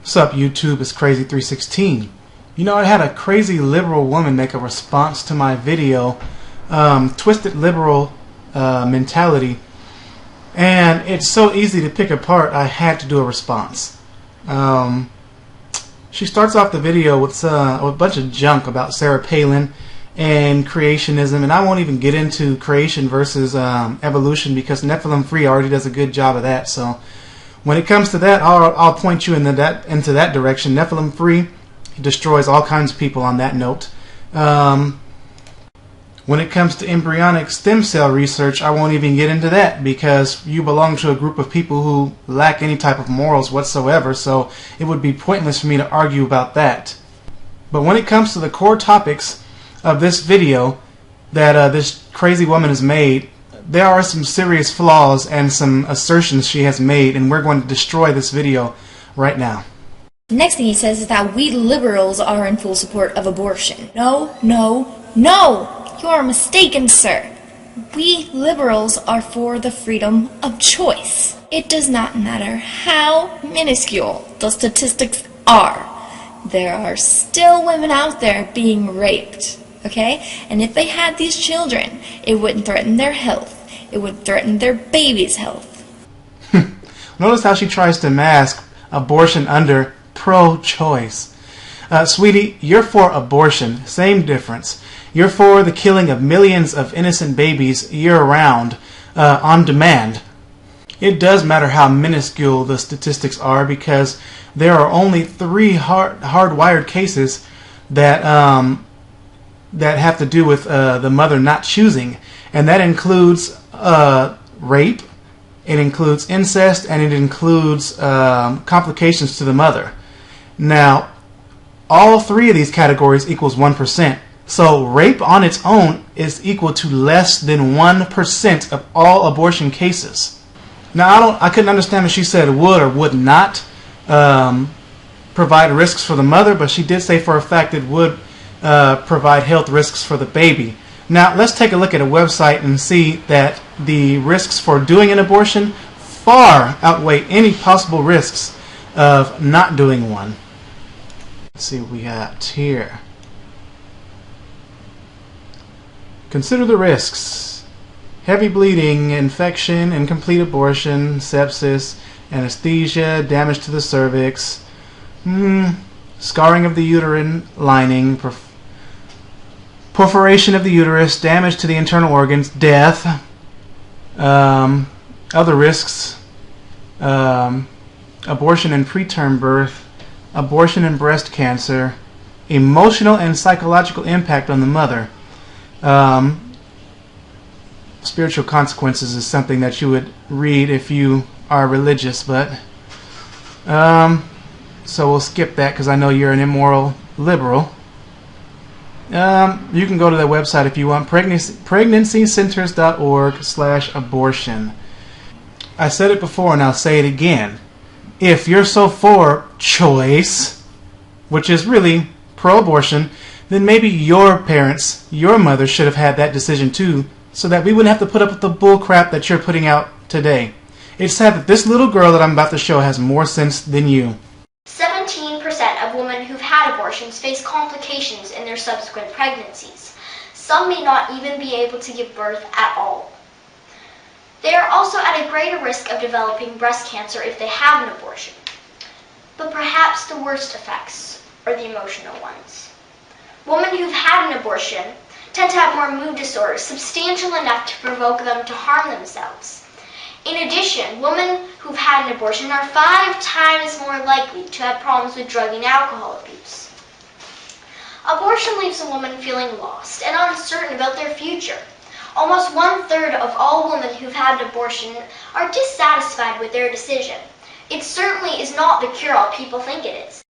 What's up, YouTube? It's Crazy316. You know, I had a crazy liberal woman make a response to my video, Twisted Liberal Mentality, and it's so easy to pick apart, I had to do a response. She starts off the video with a bunch of junk about Sarah Palin and creationism, and I won't even get into creation versus evolution because Nephilim Free already does a good job of that. So when it comes to that, I'll point you into that direction. Nephilim Free destroys all kinds of people on that note. When it comes to embryonic stem cell research, I won't even get into that because you belong to a group of people who lack any type of morals whatsoever, so it would be pointless for me to argue about that. But when it comes to the core topics of this video that this crazy woman has made, there are some serious flaws and some assertions she has made, and we're going to destroy this video right now. The next thing he says is that we liberals are in full support of abortion. No, no, no! You are mistaken, sir. We liberals are for the freedom of choice. It does not matter how minuscule the statistics are. There are still women out there being raped, okay? And if they had these children, it wouldn't threaten their health. It would threaten their baby's health. Notice how she tries to mask abortion under pro-choice. Sweetie, you're for abortion. Same difference. You're for the killing of millions of innocent babies year-round, on demand. It does matter how minuscule the statistics are because there are only 3 hardwired cases that have to do with the mother not choosing, and that includes rape, it includes incest, and it includes complications to the mother. Now, all 3 of these categories equals 1%. So rape on its own is equal to less than 1% of all abortion cases. Now, I couldn't understand if she said would or would not provide risks for the mother, but she did say for a fact it would provide health risks for the baby. Now, let's take a look at a website and see that the risks for doing an abortion far outweigh any possible risks of not doing one. Let's see what we got here. Consider the risks: heavy bleeding, infection, incomplete abortion, sepsis, anesthesia, damage to the cervix, scarring of the uterine lining, perforation of the uterus, damage to the internal organs, death, other risks, abortion and preterm birth, abortion and breast cancer, emotional and psychological impact on the mother. Spiritual consequences is something that you would read if you are religious, but so we'll skip that because I know you're an immoral liberal. You can go to their website if you want, pregnancycenters.org/abortion. I said it before and I'll say it again. If you're so for choice, which is really pro-abortion, then maybe your parents, your mother, should have had that decision too, so that we wouldn't have to put up with the bull crap that you're putting out today. It's sad that this little girl that I'm about to show has more sense than you. 17% of women who've had abortions face complications in their subsequent pregnancies. Some may not even be able to give birth at all. They are also at a greater risk of developing breast cancer if they have an abortion. But perhaps the worst effects are the emotional ones. Women who've had an abortion tend to have more mood disorders, substantial enough to provoke them to harm themselves. In addition, women who've had an abortion are 5 times more likely to have problems with drug and alcohol abuse. Abortion leaves a woman feeling lost and uncertain about their future. Almost 1/3 of all women who've had an abortion are dissatisfied with their decision. It certainly is not the cure-all people think it is.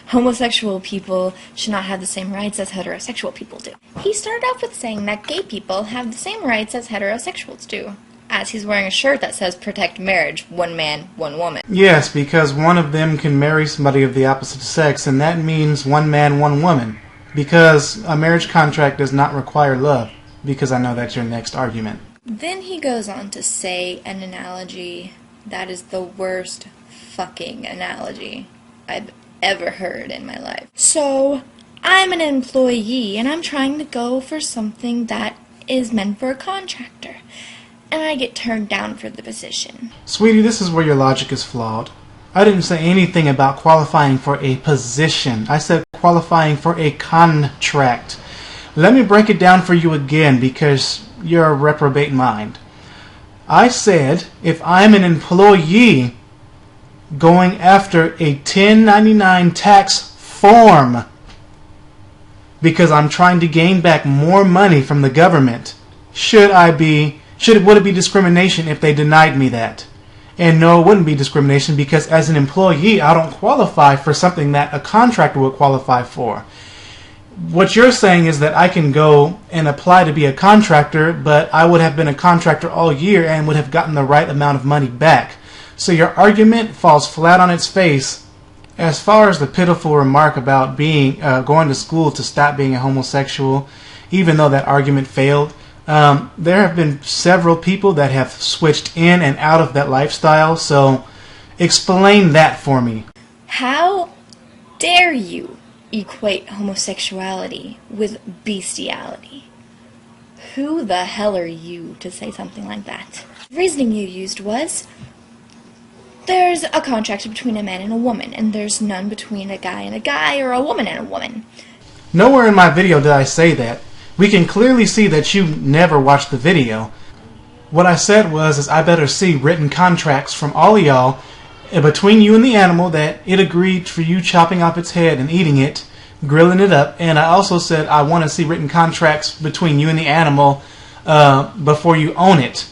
Homosexual people should not have the same rights as heterosexual people do. He started off with saying that gay people have the same rights as heterosexuals do, as he's wearing a shirt that says protect marriage, one man, one woman. Yes, because one of them can marry somebody of the opposite sex, and that means one man, one woman. Because a marriage contract does not require love. Because I know that's your next argument. Then he goes on to say an analogy that is the worst fucking analogy I've ever heard in my life. So, I'm an employee, and I'm trying to go for something that is meant for a contractor, and I get turned down for the position. Sweetie, this is where your logic is flawed. I didn't say anything about qualifying for a position. I said qualifying for a contract. Let me break it down for you again because you're a reprobate mind. I said if I'm an employee going after a 1099 tax form because I'm trying to gain back more money from the government, would it be discrimination if they denied me that? And no, it wouldn't be discrimination because as an employee, I don't qualify for something that a contractor would qualify for. What you're saying is that I can go and apply to be a contractor, but I would have been a contractor all year and would have gotten the right amount of money back. So your argument falls flat on its face. As far as the pitiful remark about going to school to stop being a homosexual, even though that argument failed, there have been several people that have switched in and out of that lifestyle, so explain that for me. How dare you equate homosexuality with bestiality? Who the hell are you to say something like that? The reasoning you used was, there's a contract between a man and a woman, and there's none between a guy and a guy or a woman and a woman. Nowhere in my video did I say that. We can clearly see that you never watched the video. What I said was I better see written contracts from all of y'all between you and the animal that it agreed for you chopping off its head and eating it, grilling it up, and I also said I want to see written contracts between you and the animal before you own it.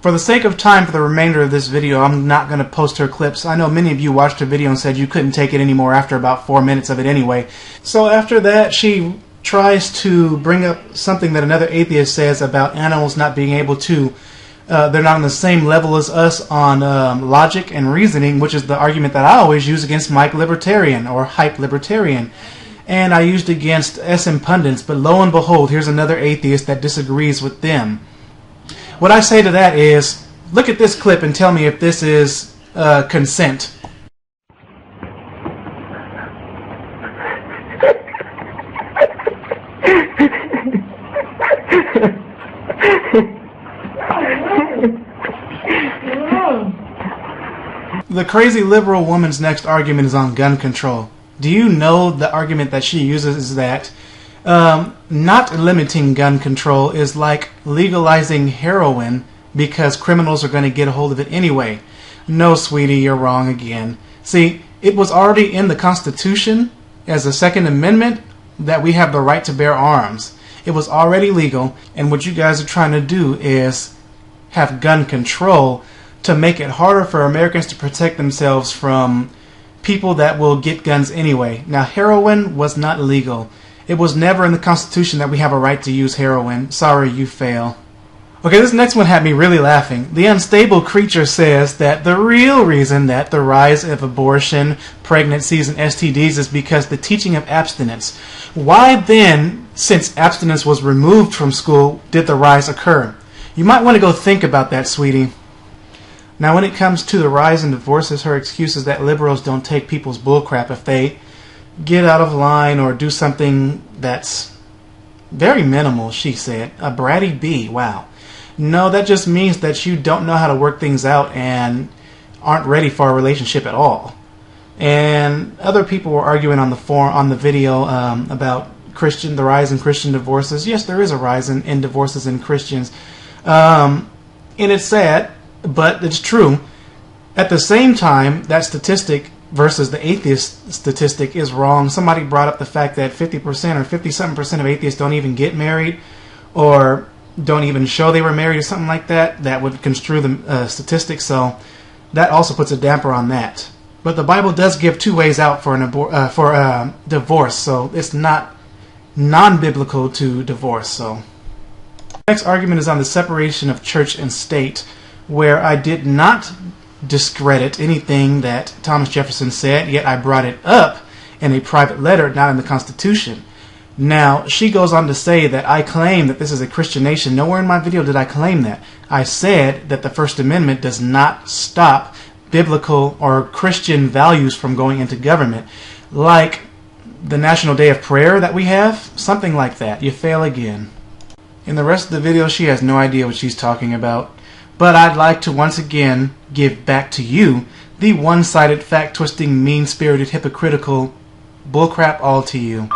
For the sake of time for the remainder of this video, I'm not going to post her clips. I know many of you watched her video and said you couldn't take it anymore after about 4 minutes of it anyway. So after that, she tries to bring up something that another atheist says about animals not being able to, they're not on the same level as us on logic and reasoning, which is the argument that I always use against Mike Libertarian or Hype Libertarian. And I used against SM Pundits, but lo and behold, here's another atheist that disagrees with them. What I say to that is, look at this clip and tell me if this is consent. The crazy liberal woman's next argument is on gun control. Do you know the argument that she uses is that not limiting gun control is like legalizing heroin because criminals are going to get a hold of it anyway? No, sweetie, you're wrong again. See, it was already in the Constitution as a Second Amendment that we have the right to bear arms. It was already legal, and what you guys are trying to do is have gun control to make it harder for Americans to protect themselves from people that will get guns anyway. Now, heroin was not legal. It was never in the Constitution that we have a right to use heroin. Sorry, you fail. Okay, this next one had me really laughing. The Unstable Creature says that the real reason that the rise of abortion, pregnancies, and STDs is because the teaching of abstinence. Why then, since abstinence was removed from school, did the rise occur? You might want to go think about that, sweetie. Now, when it comes to the rise in divorces, her excuse is that liberals don't take people's bullcrap if they get out of line or do something that's very minimal, she said. A bratty bee, wow. No, that just means that you don't know how to work things out and aren't ready for a relationship at all. And other people were arguing on the video about the rise in Christian divorces. Yes, there is a rise in divorces in Christians. And it's sad, but it's true. At the same time, that statistic versus the atheist statistic is wrong. Somebody brought up the fact that 50% or 50-something% of atheists don't even get married or don't even show they were married or something like that. That would construe the statistics, so that also puts a damper on that. But the Bible does give two ways out for divorce, so it's not non-biblical to divorce. So, next argument is on the separation of church and state, where I did not discredit anything that Thomas Jefferson said, yet I brought it up in a private letter, not in the Constitution. Now, she goes on to say that I claim that this is a Christian nation. Nowhere in my video did I claim that. I said that the First Amendment does not stop biblical or Christian values from going into government, like the National Day of Prayer that we have, something like that. You fail again. In the rest of the video, she has no idea what she's talking about, but I'd like to once again give back to you the one-sided, fact-twisting, mean-spirited, hypocritical bullcrap all to you.